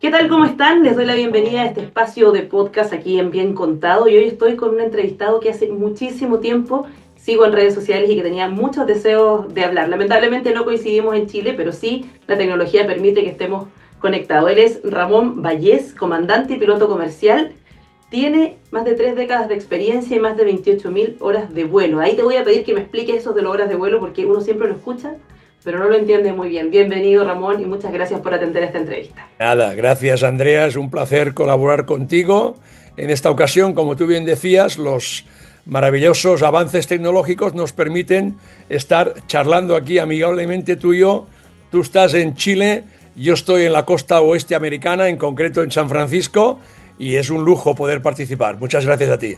¿Qué tal? ¿Cómo están? Les doy la bienvenida a este espacio de podcast aquí en Bien Contado y hoy estoy con un entrevistado que hace muchísimo tiempo sigo en redes sociales y que tenía muchos deseos de hablar. Lamentablemente no coincidimos en Chile, pero sí la tecnología permite que estemos conectados. Él es Ramón Vallés, comandante y piloto comercial. Tiene más de 3 décadas de experiencia y más de 28.000 horas de vuelo. Ahí te voy a pedir que me expliques eso de las horas de vuelo porque uno siempre lo escucha, pero no lo entiende muy bien. Bienvenido, Ramón, y muchas gracias por atender esta entrevista. Nada, gracias Andrea, es un placer colaborar contigo. En esta ocasión, como tú bien decías, los maravillosos avances tecnológicos nos permiten estar charlando aquí amigablemente tú y yo. Tú estás en Chile, yo estoy en la costa oeste americana, en concreto en San Francisco, y es un lujo poder participar. Muchas gracias a ti.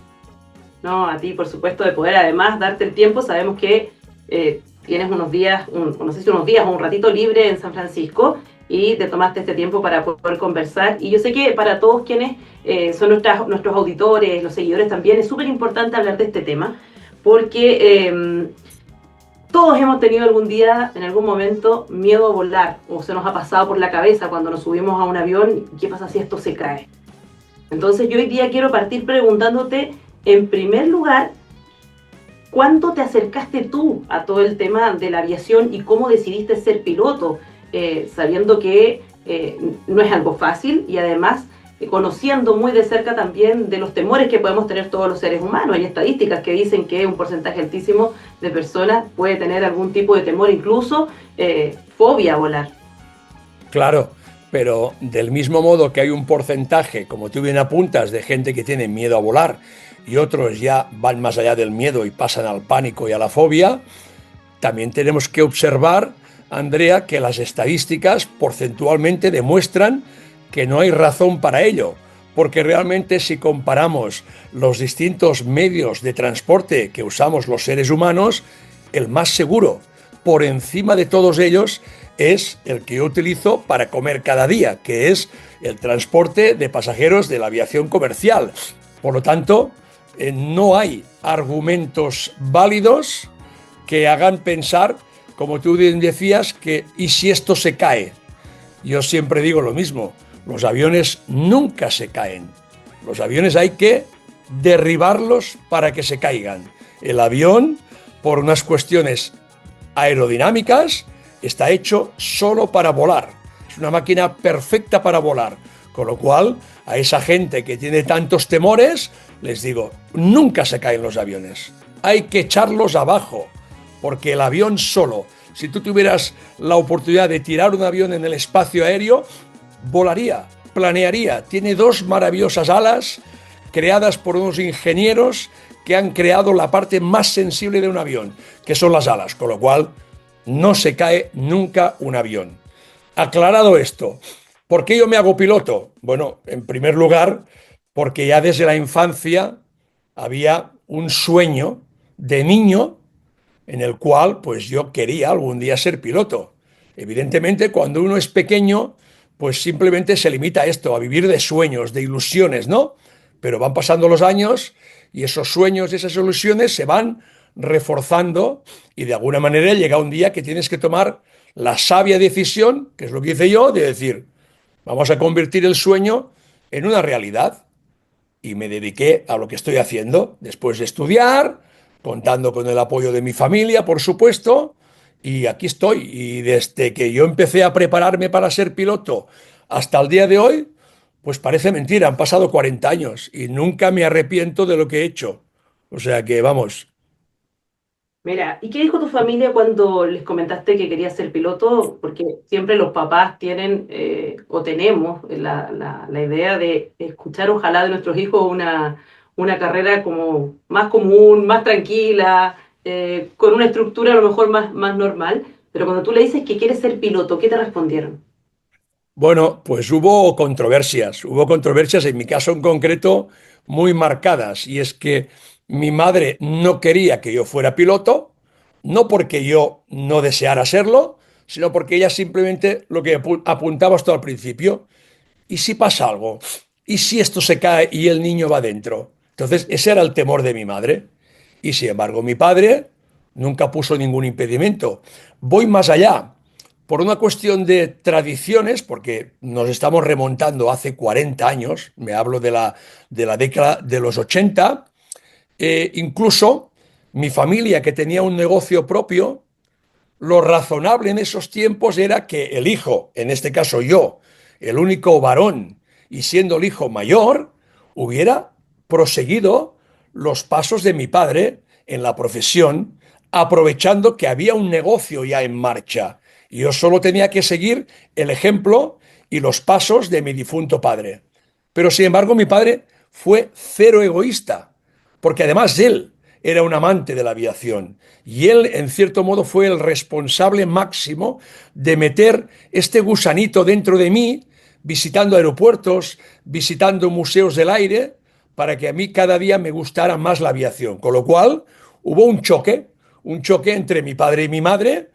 No, a ti, por supuesto, de poder además darte el tiempo. Sabemos que tienes unos días, no sé si unos días o un ratito libre en San Francisco y te tomaste este tiempo para poder conversar. Y yo sé que para todos quienes son nuestros auditores, los seguidores también, es súper importante hablar de este tema porque todos hemos tenido algún día, en algún momento, miedo a volar o se nos ha pasado por la cabeza cuando nos subimos a un avión, ¿qué pasa si esto se cae? Entonces yo hoy día quiero partir preguntándote, en primer lugar, ¿cuándo te acercaste tú a todo el tema de la aviación y cómo decidiste ser piloto? Sabiendo que no es algo fácil y además conociendo muy de cerca también de los temores que podemos tener todos los seres humanos. Hay estadísticas que dicen que un porcentaje altísimo de personas puede tener algún tipo de temor, incluso fobia a volar. Claro, pero del mismo modo que hay un porcentaje, como tú bien apuntas, de gente que tiene miedo a volar y otros ya van más allá del miedo y pasan al pánico y a la fobia, también tenemos que observar, Andrea, que las estadísticas porcentualmente demuestran que no hay razón para ello, porque realmente si comparamos los distintos medios de transporte que usamos los seres humanos, el más seguro, por encima de todos ellos, es el que yo utilizo para comer cada día, que es el transporte de pasajeros de la aviación comercial. Por lo tanto, no hay argumentos válidos que hagan pensar, como tú decías, que ¿y si esto se cae? Yo siempre digo lo mismo, los aviones nunca se caen. Los aviones hay que derribarlos para que se caigan. El avión, por unas cuestiones aerodinámicas, está hecho solo para volar. Es una máquina perfecta para volar. Con lo cual, a esa gente que tiene tantos temores, les digo, nunca se caen los aviones. Hay que echarlos abajo, porque el avión solo, si tú tuvieras la oportunidad de tirar un avión en el espacio aéreo, volaría, planearía. Tiene dos maravillosas alas creadas por unos ingenieros que han creado la parte más sensible de un avión, que son las alas, con lo cual no se cae nunca un avión. Aclarado esto, ¿por qué yo me hago piloto? Bueno, en primer lugar, porque ya desde la infancia había un sueño de niño en el cual pues yo quería algún día ser piloto. Evidentemente, cuando uno es pequeño, pues simplemente se limita a esto, a vivir de sueños, de ilusiones, ¿no? Pero van pasando los años y esos sueños y esas ilusiones se van reforzando y de alguna manera llega un día que tienes que tomar la sabia decisión, que es lo que hice yo, de decir, vamos a convertir el sueño en una realidad. Y me dediqué a lo que estoy haciendo, después de estudiar, contando con el apoyo de mi familia, por supuesto, y aquí estoy. Y desde que yo empecé a prepararme para ser piloto hasta el día de hoy, pues parece mentira, han pasado 40 años y nunca me arrepiento de lo que he hecho. O sea que vamos. Mira, ¿y qué dijo tu familia cuando les comentaste que querías ser piloto? Porque siempre los papás tienen o tenemos la idea de escuchar ojalá de nuestros hijos una carrera como más común, más tranquila, con una estructura a lo mejor más normal. Pero cuando tú le dices que quieres ser piloto, ¿qué te respondieron? Bueno, pues hubo controversias en mi caso en concreto muy marcadas, y es que mi madre no quería que yo fuera piloto, no porque yo no deseara serlo, sino porque ella simplemente lo que apuntaba hasta al principio, ¿y si pasa algo? ¿Y si esto se cae y el niño va dentro? Entonces, ese era el temor de mi madre. Y sin embargo, mi padre nunca puso ningún impedimento. Voy más allá. por una cuestión de tradiciones, porque nos estamos remontando hace 40 años, me hablo de la década de los 80, incluso mi familia que tenía un negocio propio, lo razonable en esos tiempos era que el hijo, en este caso yo, el único varón y siendo el hijo mayor, hubiera proseguido los pasos de mi padre en la profesión, aprovechando que había un negocio ya en marcha. Y yo solo tenía que seguir el ejemplo y los pasos de mi difunto padre. Pero sin embargo, mi padre fue cero egoísta, porque además él era un amante de la aviación y él, en cierto modo, fue el responsable máximo de meter este gusanito dentro de mí, visitando aeropuertos, visitando museos del aire, para que a mí cada día me gustara más la aviación. Con lo cual, hubo un choque entre mi padre y mi madre,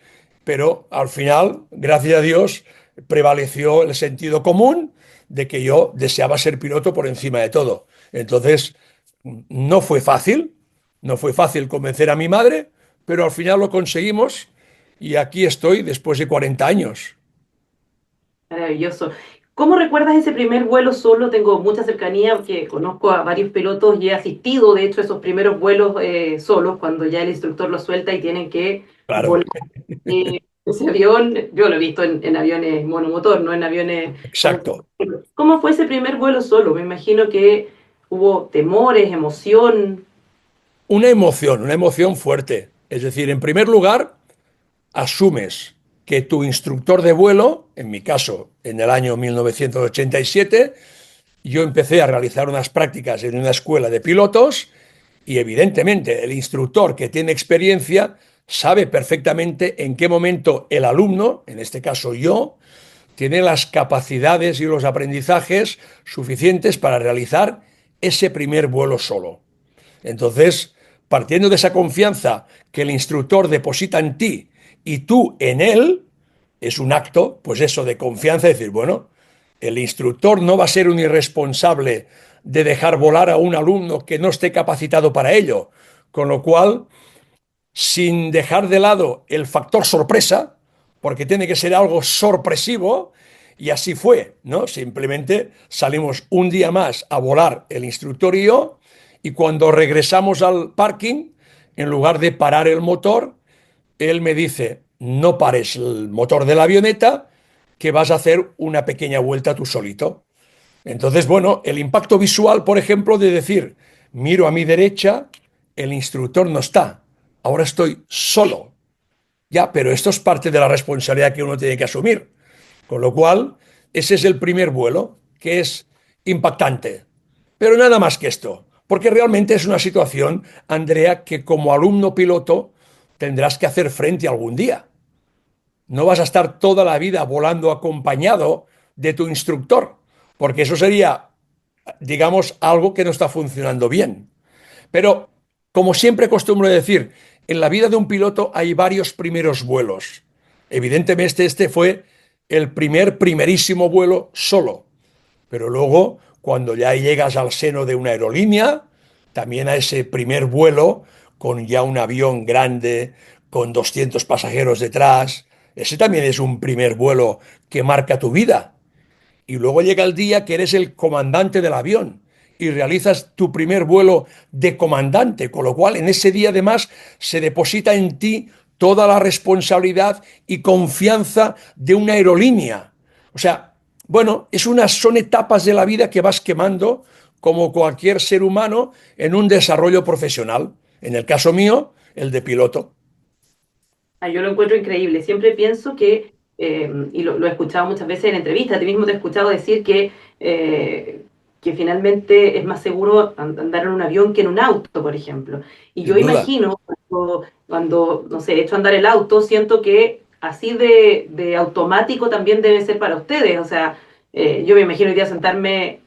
pero al final, gracias a Dios, prevaleció el sentido común de que yo deseaba ser piloto por encima de todo. Entonces, no fue fácil, no fue fácil convencer a mi madre, pero al final lo conseguimos y aquí estoy después de 40 años. Maravilloso. ¿Cómo recuerdas ese primer vuelo solo? Tengo mucha cercanía porque conozco a varios pilotos y he asistido, de hecho, a esos primeros vuelos solos, cuando ya el instructor los suelta y tienen que Claro, volar. Ese avión, yo lo he visto en aviones monomotor, no en aviones exacto. convencionales. ¿Cómo fue ese primer vuelo solo? Me imagino que hubo temores, emoción. Una emoción fuerte. Es decir, en primer lugar, asumes que tu instructor de vuelo, en mi caso, en el año 1987, yo empecé a realizar unas prácticas en una escuela de pilotos y evidentemente el instructor que tiene experiencia sabe perfectamente en qué momento el alumno, en este caso yo, tiene las capacidades y los aprendizajes suficientes para realizar ese primer vuelo solo. Entonces, partiendo de esa confianza que el instructor deposita en ti y tú en él, es un acto, pues eso, de confianza, decir, bueno, el instructor no va a ser un irresponsable de dejar volar a un alumno que no esté capacitado para ello. Con lo cual, sin dejar de lado el factor sorpresa, porque tiene que ser algo sorpresivo, y así fue, ¿no? Simplemente salimos un día más a volar el instructor y yo, y cuando regresamos al parking, en lugar de parar el motor, él me dice, no pares el motor de la avioneta, que vas a hacer una pequeña vuelta tú solito. Entonces, bueno, el impacto visual, por ejemplo, de decir, miro a mi derecha, el instructor no está, ahora estoy solo. Ya, pero esto es parte de la responsabilidad que uno tiene que asumir. Con lo cual, ese es el primer vuelo, que es impactante. Pero nada más que esto, porque realmente es una situación, Andrea, que como alumno piloto tendrás que hacer frente algún día. No vas a estar toda la vida volando acompañado de tu instructor, porque eso sería, digamos, algo que no está funcionando bien. Pero, como siempre acostumbro decir, en la vida de un piloto hay varios primeros vuelos. Evidentemente este fue el primerísimo vuelo solo. Pero luego, cuando ya llegas al seno de una aerolínea, también a ese primer vuelo con ya un avión grande, con 200 pasajeros detrás, ese también es un primer vuelo que marca tu vida. Y luego llega el día que eres el comandante del avión y realizas tu primer vuelo de comandante, con lo cual en ese día además se deposita en ti toda la responsabilidad y confianza de una aerolínea. O sea, bueno, son etapas de la vida que vas quemando como cualquier ser humano en un desarrollo profesional. En el caso mío, el de piloto. Yo lo encuentro increíble. Siempre pienso que, y lo he escuchado muchas veces en entrevistas, a ti mismo te he escuchado decir que finalmente es más seguro andar en un avión que en un auto, por ejemplo. Y yo Sin duda. imagino, cuando no sé, echo a andar el auto, siento que así de automático también debe ser para ustedes. O sea, yo me imagino hoy día sentarme,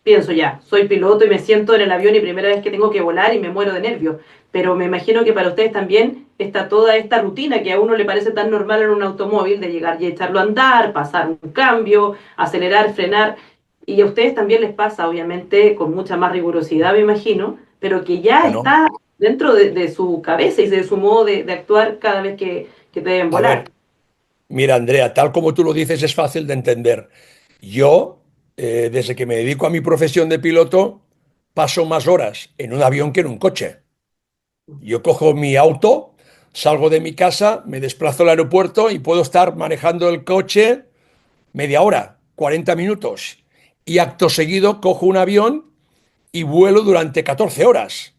pienso ya, soy piloto y me siento en el avión y primera vez que tengo que volar y me muero de nervios. Pero me imagino que para ustedes también está toda esta rutina que a uno le parece tan normal en un automóvil de llegar y echarlo a andar, pasar un cambio, acelerar, frenar. Y a ustedes también les pasa, obviamente, con mucha más rigurosidad, me imagino, pero que ya Bueno, está dentro de su cabeza y de su modo de actuar cada vez que deben a volar. ver, Mira, Andrea, tal como tú lo dices es fácil de entender. Yo, desde que me dedico a mi profesión de piloto, paso más horas en un avión que en un coche. Yo cojo mi auto, salgo de mi casa, me desplazo al aeropuerto y puedo estar manejando el coche media hora, 40 minutos. Y acto seguido cojo un avión y vuelo durante 14 horas.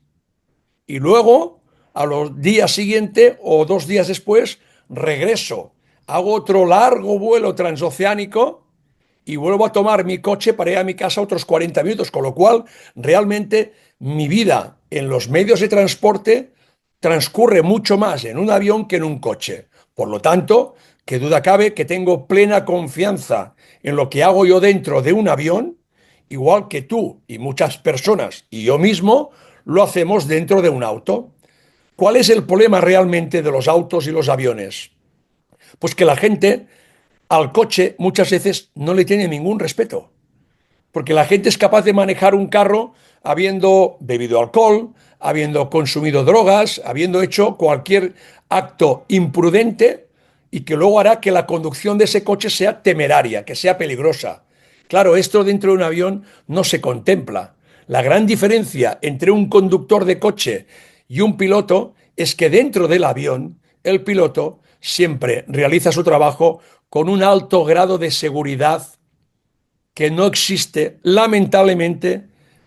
Y luego, a los días siguientes o 2 días después, regreso. Hago otro largo vuelo transoceánico y vuelvo a tomar mi coche para ir a mi casa otros 40 minutos, con lo cual realmente mi vida en los medios de transporte transcurre mucho más en un avión que en un coche. Por lo tanto, qué duda cabe que tengo plena confianza en lo que hago yo dentro de un avión, igual que tú y muchas personas y yo mismo lo hacemos dentro de un auto. ¿Cuál es el problema realmente de los autos y los aviones? Pues que la gente al coche muchas veces no le tiene ningún respeto, porque la gente es capaz de manejar un carro habiendo bebido alcohol, habiendo consumido drogas, habiendo hecho cualquier acto imprudente y que luego hará que la conducción de ese coche sea temeraria, que sea peligrosa. Claro, esto dentro de un avión no se contempla. La gran diferencia entre un conductor de coche y un piloto es que dentro del avión el piloto siempre realiza su trabajo con un alto grado de seguridad que no existe, lamentablemente,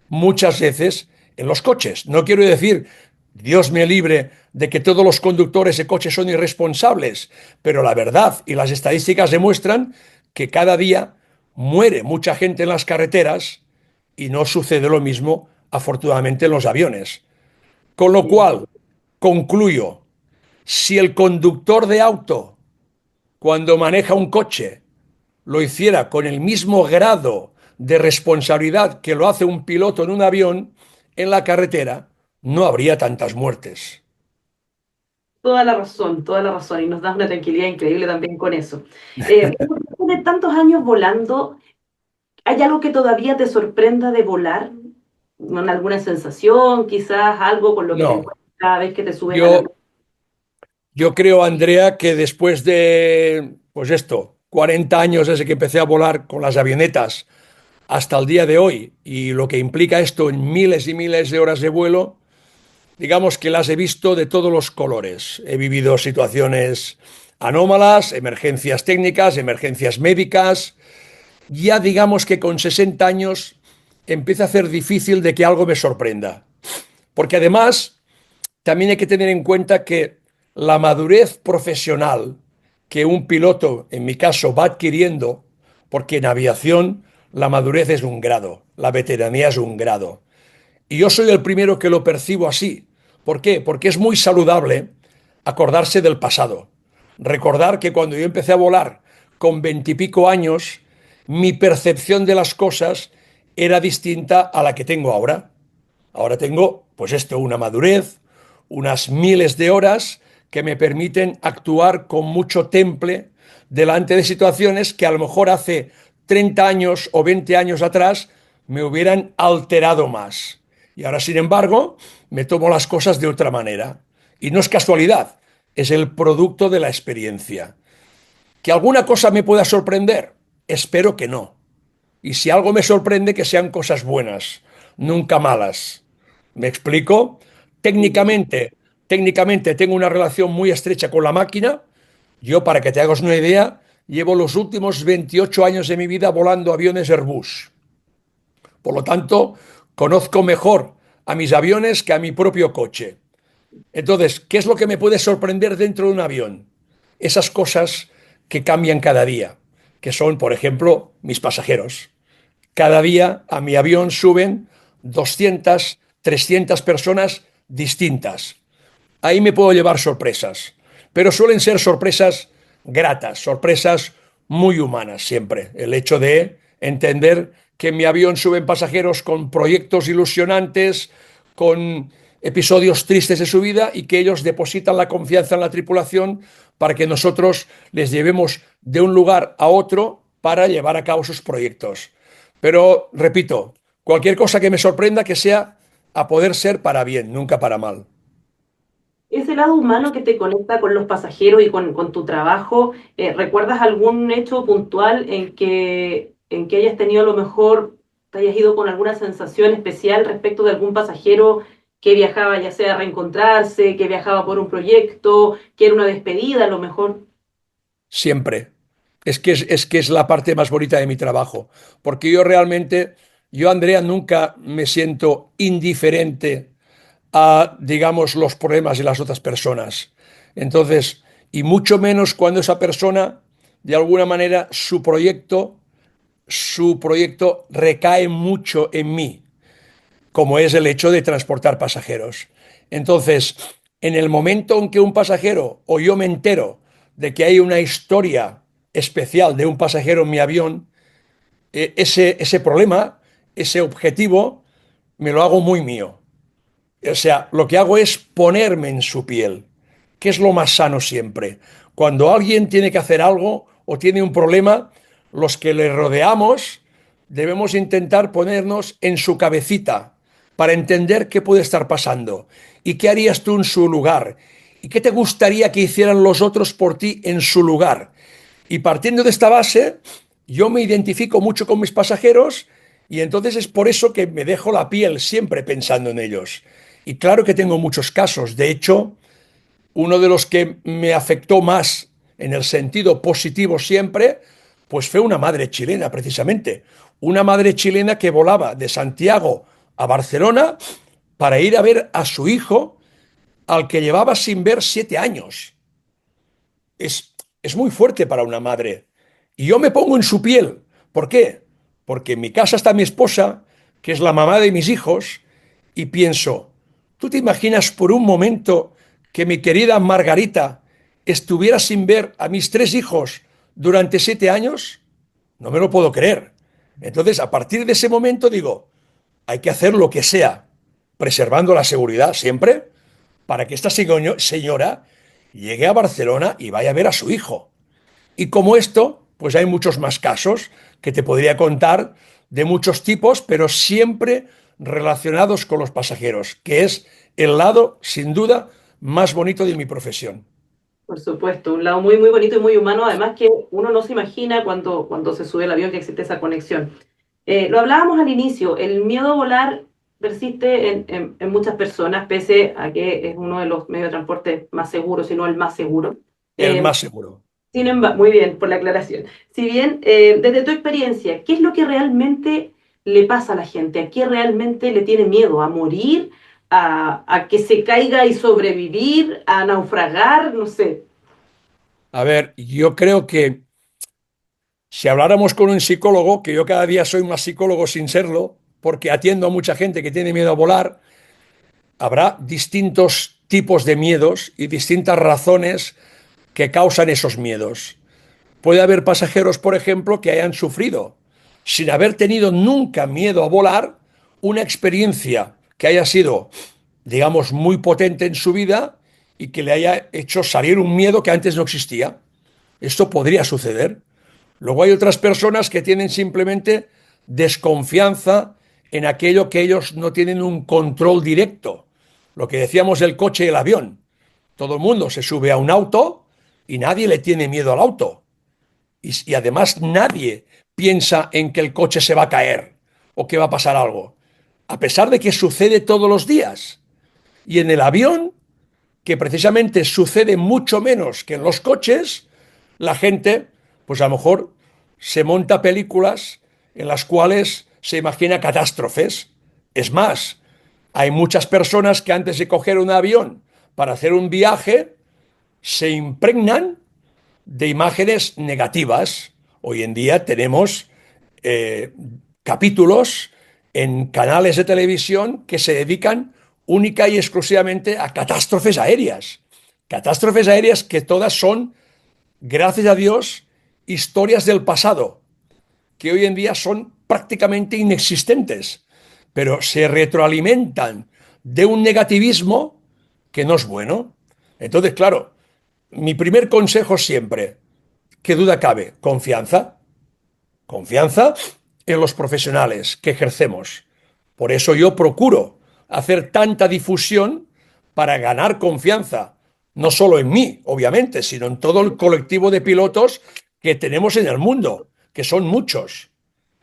muchas veces en los coches. No quiero decir, Dios me libre, de que todos los conductores de coches son irresponsables, pero la verdad y las estadísticas demuestran que cada día muere mucha gente en las carreteras y no sucede lo mismo, afortunadamente, en los aviones. Con lo Sí. cual, concluyo, si el conductor de auto, cuando maneja un coche, lo hiciera con el mismo grado de responsabilidad que lo hace un piloto en un avión, en la carretera, no habría tantas muertes. Toda la razón, y nos da una tranquilidad increíble también con eso. Después de tantos años volando, ¿hay algo que todavía te sorprenda de volar? ¿Alguna sensación, quizás algo con lo que te No, encuentras cada vez que te subes a la yo, yo creo, Andrea, que después de, pues esto, 40 años desde que empecé a volar con las avionetas hasta el día de hoy, y lo que implica esto en miles y miles de horas de vuelo, digamos que las he visto de todos los colores. He vivido situaciones anómalas, emergencias técnicas, emergencias médicas. Ya digamos que con 60 años empieza a ser difícil de que algo me sorprenda. Porque además también hay que tener en cuenta que la madurez profesional que un piloto, en mi caso, va adquiriendo, porque en aviación la madurez es un grado, la veteranía es un grado. Y yo soy el primero que lo percibo así. ¿Por qué? Porque es muy saludable acordarse del pasado. Recordar que cuando yo empecé a volar con 20 y pico años, mi percepción de las cosas era distinta a la que tengo ahora. Ahora tengo, pues esto, una madurez, unas miles de horas que me permiten actuar con mucho temple delante de situaciones que a lo mejor hace 30 años o 20 años atrás me hubieran alterado más. Y ahora, sin embargo, me tomo las cosas de otra manera. Y no es casualidad, es el producto de la experiencia. ¿Que alguna cosa me pueda sorprender? Espero que no. Y si algo me sorprende, que sean cosas buenas, nunca malas. ¿Me explico? vida? Técnicamente, técnicamente tengo una relación muy estrecha con la máquina. Yo, para que te hagas una idea, llevo los últimos 28 años de mi vida volando aviones Airbus. Por lo tanto, conozco mejor a mis aviones que a mi propio coche. Entonces, ¿qué es lo que me puede sorprender dentro de un avión? Esas cosas que cambian cada día, que son, por ejemplo, mis pasajeros. Cada día a mi avión suben 200, 300 personas distintas. Ahí me puedo llevar sorpresas, pero suelen ser sorpresas gratas, sorpresas muy humanas siempre. El hecho de entender que en mi avión suben pasajeros con proyectos ilusionantes, con episodios tristes de su vida y que ellos depositan la confianza en la tripulación para que nosotros les llevemos de un lugar a otro para llevar a cabo sus proyectos. Pero, repito, cualquier cosa que me sorprenda que sea a poder ser para bien, nunca para mal. ese lado humano que te conecta con los pasajeros y con tu trabajo, ¿recuerdas algún hecho puntual en que hayas tenido a lo mejor, te hayas ido con alguna sensación especial respecto de algún pasajero que viajaba ya sea a reencontrarse, que viajaba por un proyecto, que era una despedida a lo mejor? Siempre. Es que es la parte más bonita de mi trabajo, porque yo realmente, yo, Andrea, nunca me siento indiferente a, digamos, los problemas de las otras personas. Entonces, y mucho menos cuando esa persona, de alguna manera, su proyecto recae mucho en mí, como es el hecho de transportar pasajeros. Entonces, en el momento en que un pasajero o yo me entero de que hay una historia especial de un pasajero en mi avión, ese problema, ese objetivo, me lo hago muy mío. O sea, lo que hago es ponerme en su piel, que es lo más sano siempre. Cuando alguien tiene que hacer algo o tiene un problema, los que le rodeamos debemos intentar ponernos en su cabecita para entender qué puede estar pasando y qué harías tú en su lugar y qué te gustaría que hicieran los otros por ti en su lugar. Y partiendo de esta base, yo me identifico mucho con mis pasajeros y entonces es por eso que me dejo la piel siempre pensando en ellos. Y claro que tengo muchos casos. De hecho, uno de los que me afectó más en el sentido positivo siempre, pues fue una madre chilena, precisamente. Una madre chilena que volaba de Santiago a Barcelona para ir a ver a su hijo, al que llevaba sin ver 7 años. Es muy fuerte para una madre. Y yo me pongo en su piel. ¿Por qué? Porque en mi casa está mi esposa, que es la mamá de mis hijos, y pienso, ¿tú te imaginas por un momento que mi querida Margarita estuviera sin ver a mis 3 hijos durante 7 años? No me lo puedo creer. Entonces, a partir de ese momento digo, hay que hacer lo que sea, preservando la seguridad siempre, para que esta señora llegue a Barcelona y vaya a ver a su hijo. Y como esto, pues hay muchos más casos que te podría contar de muchos tipos, pero siempre relacionados con los pasajeros, que es el lado, sin duda, más bonito de mi profesión. Por supuesto, un lado muy, muy bonito y muy humano, además que uno no se imagina cuando se sube al avión que existe esa conexión. Lo hablábamos al inicio, el miedo a volar persiste en muchas personas, pese a que es uno de los medios de transporte más seguros, si no el más seguro. El Eh, más seguro. Sin embargo, muy bien por la aclaración. Si bien, desde tu experiencia, ¿qué es lo que realmente le pasa a la gente? ¿A qué realmente le tiene miedo? ¿A morir? ¿A que se caiga y sobrevivir? ¿A naufragar? No sé. A ver, yo creo que si habláramos con un psicólogo, que yo cada día soy más psicólogo sin serlo, porque atiendo a mucha gente que tiene miedo a volar, habrá distintos tipos de miedos y distintas razones que causan esos miedos. Puede haber pasajeros, por ejemplo, que hayan sufrido, sin haber tenido nunca miedo a volar, una experiencia que haya sido, digamos, muy potente en su vida y que le haya hecho salir un miedo que antes no existía. Esto podría suceder. Luego hay otras personas que tienen simplemente desconfianza en aquello que ellos no tienen un control directo. Lo que decíamos del coche y el avión. Todo el mundo se sube a un auto y nadie le tiene miedo al auto. Y además nadie piensa en que el coche se va a caer o que va a pasar algo. A pesar de que sucede todos los días. Y en el avión, que precisamente sucede mucho menos que en los coches, la gente, pues a lo mejor se monta películas en las cuales se imagina catástrofes. Es más, hay muchas personas que antes de coger un avión para hacer un viaje se impregnan de imágenes negativas. Hoy en día tenemos eh, capítulos en canales de televisión que se dedican única y exclusivamente a catástrofes aéreas. Catástrofes aéreas que todas son, gracias a Dios, historias del pasado, que hoy en día son prácticamente inexistentes, pero se retroalimentan de un negativismo que no es bueno. Entonces, claro, mi primer consejo siempre, ¿qué duda cabe? Confianza. Confianza en los profesionales que ejercemos. Por eso yo procuro hacer tanta difusión para ganar confianza, no solo en mí, obviamente, sino en todo el colectivo de pilotos que tenemos en el mundo, que son muchos.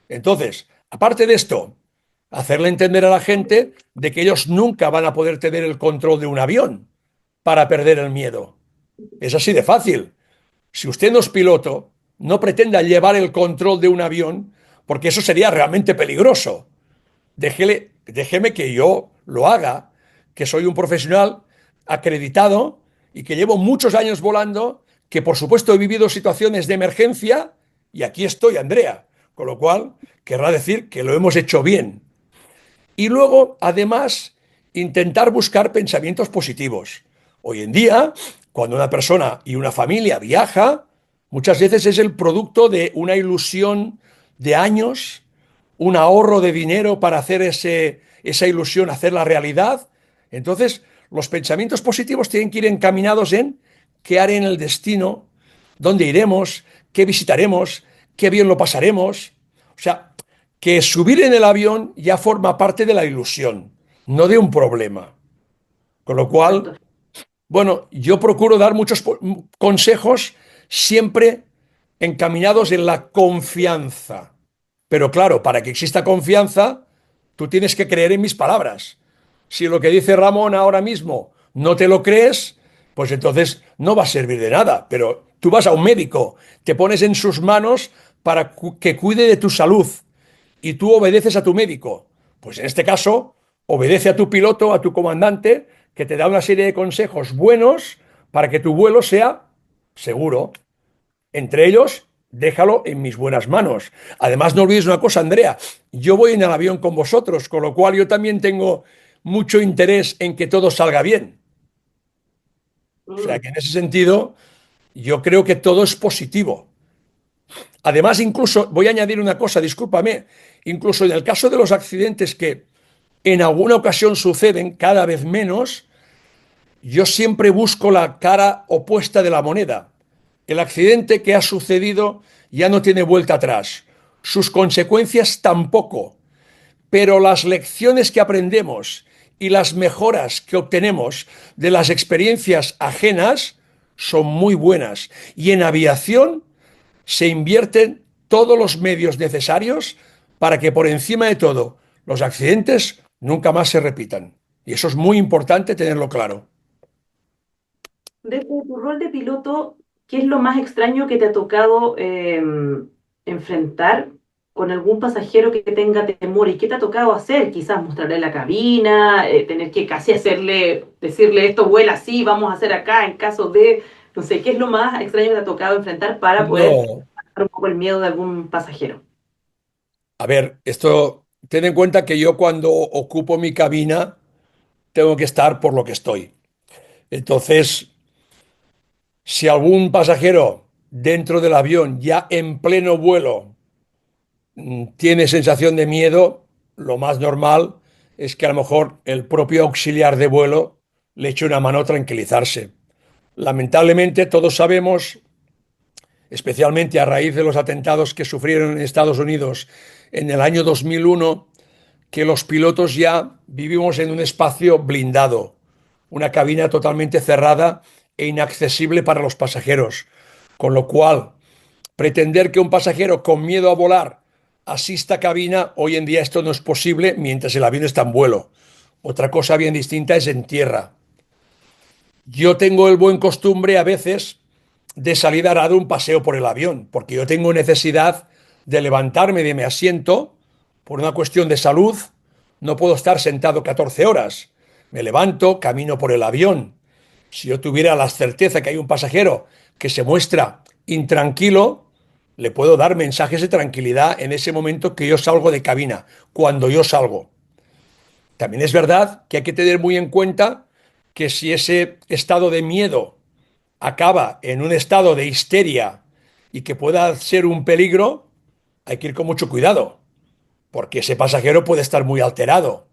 Entonces, aparte de esto, hacerle entender a la gente de que ellos nunca van a poder tener el control de un avión para perder el miedo. Es así de fácil. Si usted no es piloto, no pretenda llevar el control de un avión, porque eso sería realmente peligroso. Déjeme que yo lo haga, que soy un profesional acreditado y que llevo muchos años volando, que por supuesto he vivido situaciones de emergencia y aquí estoy, Andrea. Con lo cual, querrá decir que lo hemos hecho bien. Y luego, además, intentar buscar pensamientos positivos. Hoy en día, cuando una persona y una familia viaja, muchas veces es el producto de una ilusión de años, un ahorro de dinero para hacer esa ilusión, hacerla realidad. Entonces, los pensamientos positivos tienen que ir encaminados en qué haré en el destino, dónde iremos, qué visitaremos, qué bien lo pasaremos. O sea, que subir en el avión ya forma parte de la ilusión, no de un problema. Con lo cual, Exacto. bueno, yo procuro dar muchos consejos siempre encaminados en la confianza. Pero claro, para que exista confianza, tú tienes que creer en mis palabras. Si lo que dice Ramón ahora mismo no te lo crees, pues entonces no va a servir de nada. Pero tú vas a un médico, te pones en sus manos para que cuide de tu salud y tú obedeces a tu médico. Pues en este caso, obedece a tu piloto, a tu comandante, que te da una serie de consejos buenos para que tu vuelo sea seguro. Entre ellos, déjalo en mis buenas manos. Además, no olvides una cosa, Andrea, yo voy en el avión con vosotros, con lo cual yo también tengo mucho interés en que todo salga bien. O sea Mm. que en ese sentido, yo creo que todo es positivo. Además, incluso, voy a añadir una cosa, discúlpame, incluso en el caso de los accidentes que en alguna ocasión suceden cada vez menos, yo siempre busco la cara opuesta de la moneda. El accidente que ha sucedido ya no tiene vuelta atrás. Sus consecuencias tampoco. Pero las lecciones que aprendemos y las mejoras que obtenemos de las experiencias ajenas son muy buenas. Y en aviación se invierten todos los medios necesarios para que por encima de todo los accidentes nunca más se repitan. Y eso es muy importante tenerlo claro. Desde tu rol de piloto, ¿qué es lo más extraño que te ha tocado enfrentar con algún pasajero que tenga temor? ¿Y qué te ha tocado hacer? Quizás mostrarle la cabina, tener que casi hacerle, decirle esto vuela así, vamos a hacer acá en caso de, no sé, ¿qué es lo más extraño que te ha tocado enfrentar para poder No, bajar un poco el miedo de algún pasajero? a ver, esto, ten en cuenta que yo cuando ocupo mi cabina tengo que estar por lo que estoy. Entonces, si algún pasajero dentro del avión, ya en pleno vuelo, tiene sensación de miedo, lo más normal es que a lo mejor el propio auxiliar de vuelo le eche una mano a tranquilizarse. Lamentablemente, todos sabemos, especialmente a raíz de los atentados que sufrieron en Estados Unidos en el año 2001, que los pilotos ya vivimos en un espacio blindado, una cabina totalmente cerrada e inaccesible para los pasajeros, con lo cual pretender que un pasajero con miedo a volar asista a cabina, hoy en día esto no es posible mientras el avión está en vuelo. Otra cosa bien distinta es en tierra. Yo tengo el buen costumbre a veces de salir a dar un paseo por el avión, porque yo tengo necesidad de levantarme de mi asiento por una cuestión de salud. No puedo estar sentado 14 horas. Me levanto, camino por el avión. Si yo tuviera la certeza que hay un pasajero que se muestra intranquilo, le puedo dar mensajes de tranquilidad en ese momento que yo salgo de cabina, cuando yo salgo. También es verdad que hay que tener muy en cuenta que si ese estado de miedo acaba en un estado de histeria y que pueda ser un peligro, hay que ir con mucho cuidado, porque ese pasajero puede estar muy alterado.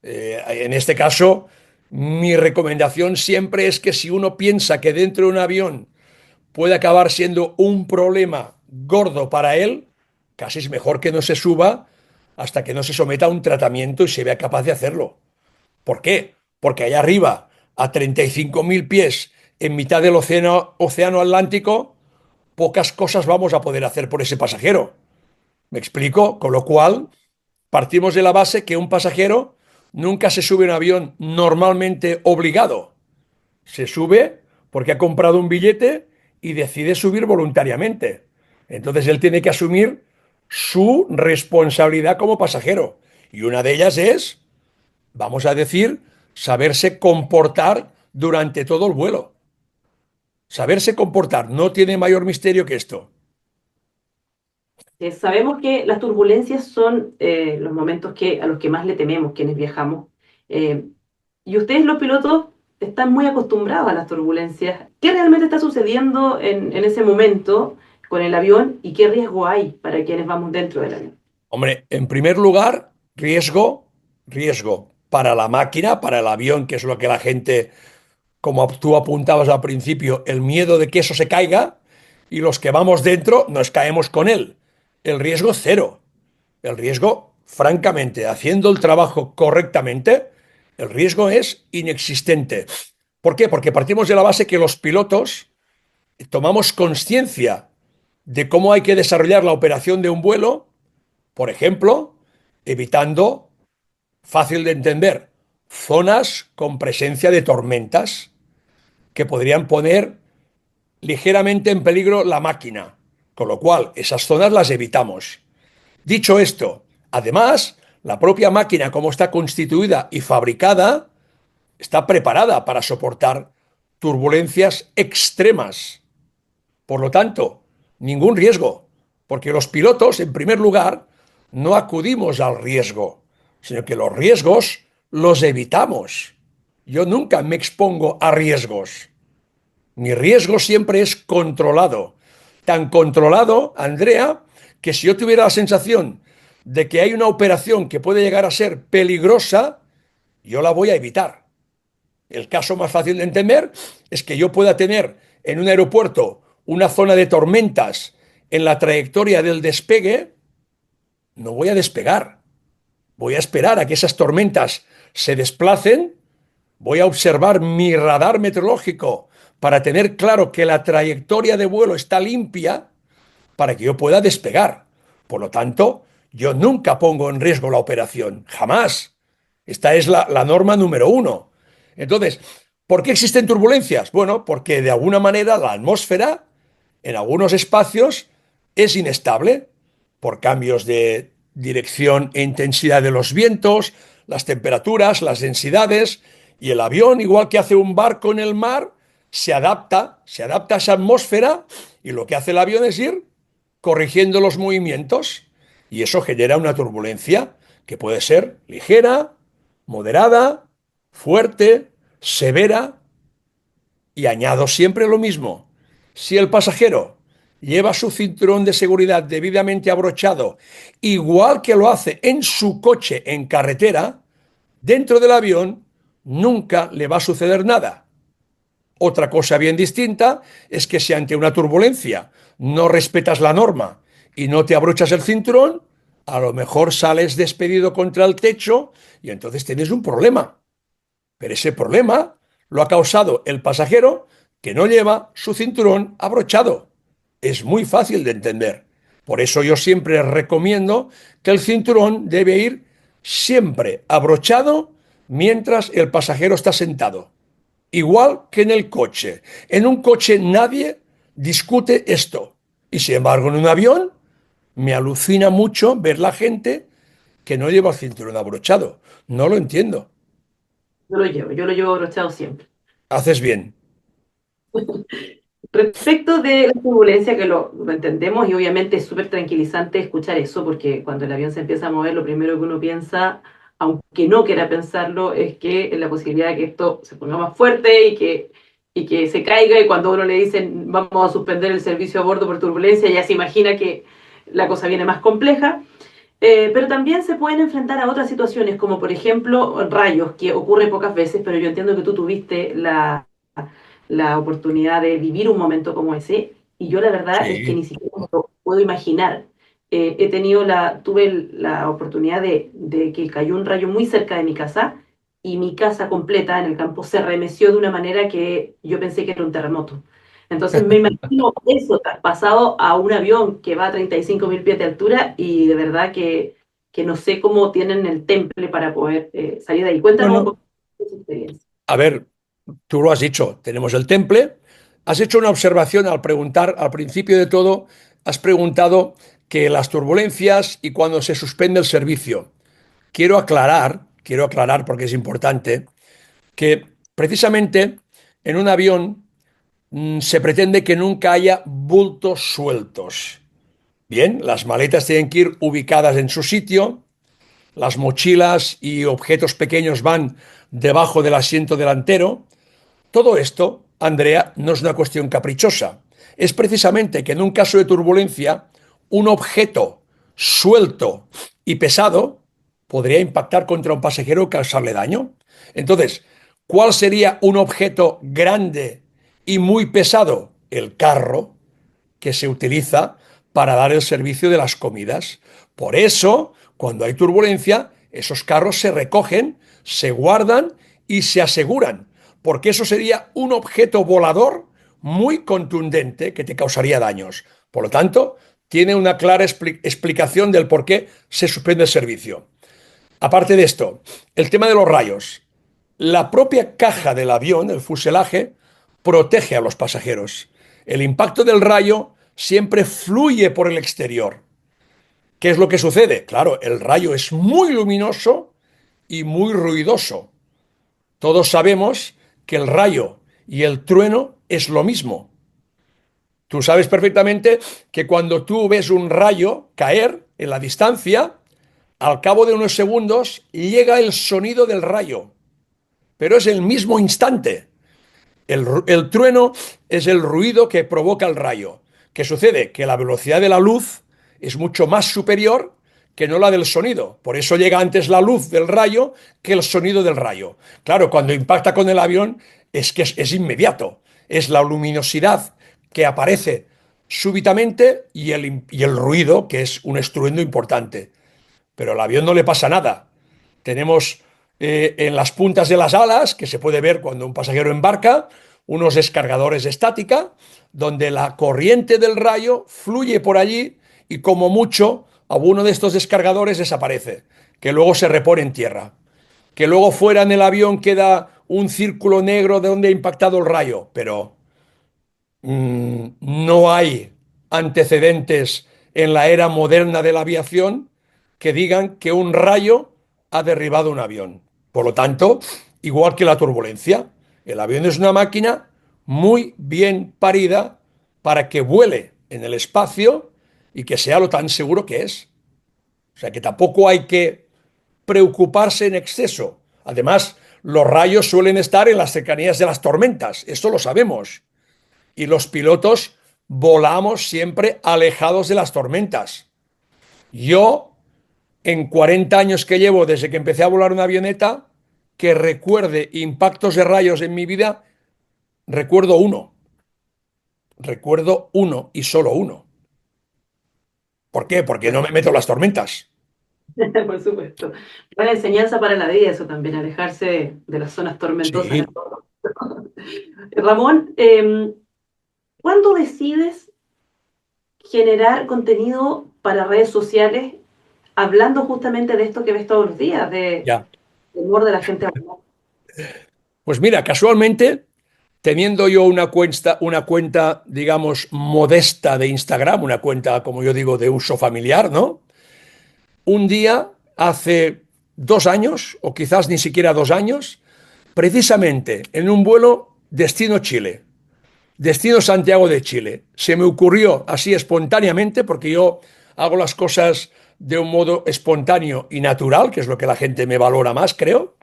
En este caso, mi recomendación siempre es que si uno piensa que dentro de un avión puede acabar siendo un problema gordo para él, casi es mejor que no se suba hasta que no se someta a un tratamiento y se vea capaz de hacerlo. ¿Por qué? Porque allá arriba a 35.000 pies en mitad del océano Atlántico, pocas cosas vamos a poder hacer por ese pasajero. ¿Me explico? Con lo cual, partimos de la base que un pasajero nunca se sube a un avión normalmente obligado. Se sube porque ha comprado un billete y decide subir voluntariamente. Entonces él tiene que asumir su responsabilidad como pasajero. Y una de ellas es, vamos a decir, saberse comportar durante todo el vuelo. Saberse comportar no tiene mayor misterio que esto. Sabemos que las turbulencias son los momentos a los que más le tememos quienes viajamos. Eh, y ustedes, los pilotos, están muy acostumbrados a las turbulencias. ¿Qué realmente está sucediendo en ese momento con el avión y qué riesgo hay para quienes vamos dentro del avión? Hombre, en primer lugar, riesgo para la máquina, para el avión, que es lo que la gente, como tú apuntabas al principio, el miedo de que eso se caiga, y los que vamos dentro nos caemos con él. El riesgo cero. El riesgo, francamente, haciendo el trabajo correctamente, el riesgo es inexistente. ¿Por qué? Porque partimos de la base que los pilotos tomamos conciencia de cómo hay que desarrollar la operación de un vuelo, por ejemplo, evitando, fácil de entender, zonas con presencia de tormentas que podrían poner ligeramente en peligro la máquina, con lo cual esas zonas las evitamos. Dicho esto, además, la propia máquina, como está constituida y fabricada, está preparada para soportar turbulencias extremas. Por lo tanto, ningún riesgo, porque los pilotos, en primer lugar, no acudimos al riesgo, sino que los riesgos los evitamos. Yo nunca me expongo a riesgos. Mi riesgo siempre es controlado. Tan controlado, Andrea, que si yo tuviera la sensación de que hay una operación que puede llegar a ser peligrosa, yo la voy a evitar. El caso más fácil de entender es que yo pueda tener en un aeropuerto una zona de tormentas en la trayectoria del despegue, no voy a despegar. Voy a esperar a que esas tormentas se desplacen, voy a observar mi radar meteorológico para tener claro que la trayectoria de vuelo está limpia para que yo pueda despegar. Por lo tanto, yo nunca pongo en riesgo la operación, jamás. Esta es la norma número uno. Entonces, ¿por qué existen turbulencias? Bueno, porque de alguna manera la atmósfera en algunos espacios es inestable por cambios de dirección e intensidad de los vientos, las temperaturas, las densidades, y el avión, igual que hace un barco en el mar, se adapta a esa atmósfera y lo que hace el avión es ir corrigiendo los movimientos y eso genera una turbulencia que puede ser ligera, moderada, fuerte, severa y añado siempre lo mismo. Si el pasajero lleva su cinturón de seguridad debidamente abrochado, igual que lo hace en su coche en carretera, dentro del avión nunca le va a suceder nada. Otra cosa bien distinta es que si ante una turbulencia no respetas la norma y no te abrochas el cinturón, a lo mejor sales despedido contra el techo y entonces tienes un problema. Pero ese problema lo ha causado el pasajero que no lleva su cinturón abrochado. Es muy fácil de entender. Por eso yo siempre recomiendo que el cinturón debe ir siempre abrochado mientras el pasajero está sentado. Igual que en el coche. En un coche nadie discute esto. Y sin embargo, en un avión me alucina mucho ver la gente que no lleva el cinturón abrochado. No lo entiendo. Yo lo llevo abrochado siempre. Haces bien. Respecto de la turbulencia, que lo entendemos y obviamente es súper tranquilizante escuchar eso, porque cuando el avión se empieza a mover, lo primero que uno piensa, aunque no quiera pensarlo, es que es la posibilidad de que esto se ponga más fuerte y que se caiga, y cuando uno le dicen vamos a suspender el servicio a bordo por turbulencia, ya se imagina que la cosa viene más compleja. Pero también se pueden enfrentar a otras situaciones, como por ejemplo rayos, que ocurre pocas veces, pero yo entiendo que tú tuviste la oportunidad de vivir un momento como ese, y yo la verdad es que Sí. ni siquiera lo puedo imaginar. Tuve la oportunidad de que cayó un rayo muy cerca de mi casa, y mi casa completa en el campo se remeció de una manera que yo pensé que era un terremoto. Entonces me imagino eso traspasado a un avión que va a 35.000 pies de altura y de verdad que no sé cómo tienen el temple para poder salir de ahí. Cuéntanos un Bueno, poco de tu experiencia. a ver, tú lo has dicho, tenemos el temple. Has hecho una observación al preguntar, al principio de todo, has preguntado que las turbulencias y cuando se suspende el servicio. Quiero aclarar porque es importante, que precisamente en un avión se pretende que nunca haya bultos sueltos. Bien, las maletas tienen que ir ubicadas en su sitio, las mochilas y objetos pequeños van debajo del asiento delantero. Todo esto, Andrea, no es una cuestión caprichosa. Es precisamente que en un caso de turbulencia, un objeto suelto y pesado podría impactar contra un pasajero y causarle daño. Entonces, ¿cuál sería un objeto grande y muy pesado? El carro que se utiliza para dar el servicio de las comidas. Por eso, cuando hay turbulencia, esos carros se recogen, se guardan y se aseguran, porque eso sería un objeto volador muy contundente que te causaría daños. Por lo tanto, tiene una clara explicación del por qué se suspende el servicio. Aparte de esto, el tema de los rayos. La propia caja del avión, el fuselaje, protege a los pasajeros. El impacto del rayo siempre fluye por el exterior. ¿Qué es lo que sucede? Claro, el rayo es muy luminoso y muy ruidoso. Todos sabemos que el rayo y el trueno es lo mismo. Tú sabes perfectamente que cuando tú ves un rayo caer en la distancia, al cabo de unos segundos llega el sonido del rayo, pero es el mismo instante. El trueno es el ruido que provoca el rayo. ¿Qué sucede? Que la velocidad de la luz es mucho más superior que no la del sonido. Por eso llega antes la luz del rayo que el sonido del rayo. Claro, cuando impacta con el avión es que es inmediato. Es la luminosidad que aparece súbitamente y el ruido, que es un estruendo importante. Pero al avión no le pasa nada. Tenemos en las puntas de las alas, que se puede ver cuando un pasajero embarca, unos descargadores de estática, donde la corriente del rayo fluye por allí y como mucho, alguno de estos descargadores desaparece, que luego se repone en tierra. Que luego fuera en el avión queda un círculo negro de donde ha impactado el rayo, pero no hay antecedentes en la era moderna de la aviación que digan que un rayo ha derribado un avión. Por lo tanto, igual que la turbulencia, el avión es una máquina muy bien parida para que vuele en el espacio y que sea lo tan seguro que es. O sea que tampoco hay que preocuparse en exceso. Además, los rayos suelen estar en las cercanías de las tormentas, esto lo sabemos. Y los pilotos volamos siempre alejados de las tormentas. Yo, en 40 años que llevo desde que empecé a volar una avioneta, que recuerde impactos de rayos en mi vida, recuerdo uno. Recuerdo uno y solo uno. ¿Por qué? Porque no me meto en las tormentas. Por supuesto. Buena enseñanza para la vida eso también, alejarse de las zonas tormentosas. Sí. Ramón, ¿cuándo decides generar contenido para redes sociales hablando justamente de esto que ves todos los días, de Ya. del humor de la gente? Pues mira, casualmente, teniendo yo una cuenta, digamos, modesta de Instagram, una cuenta, como yo digo, de uso familiar, ¿no? Un día, hace 2 años, o quizás ni siquiera 2 años, precisamente en un vuelo destino Chile, destino Santiago de Chile, se me ocurrió así espontáneamente, porque yo hago las cosas de un modo espontáneo y natural, que es lo que la gente me valora más, creo,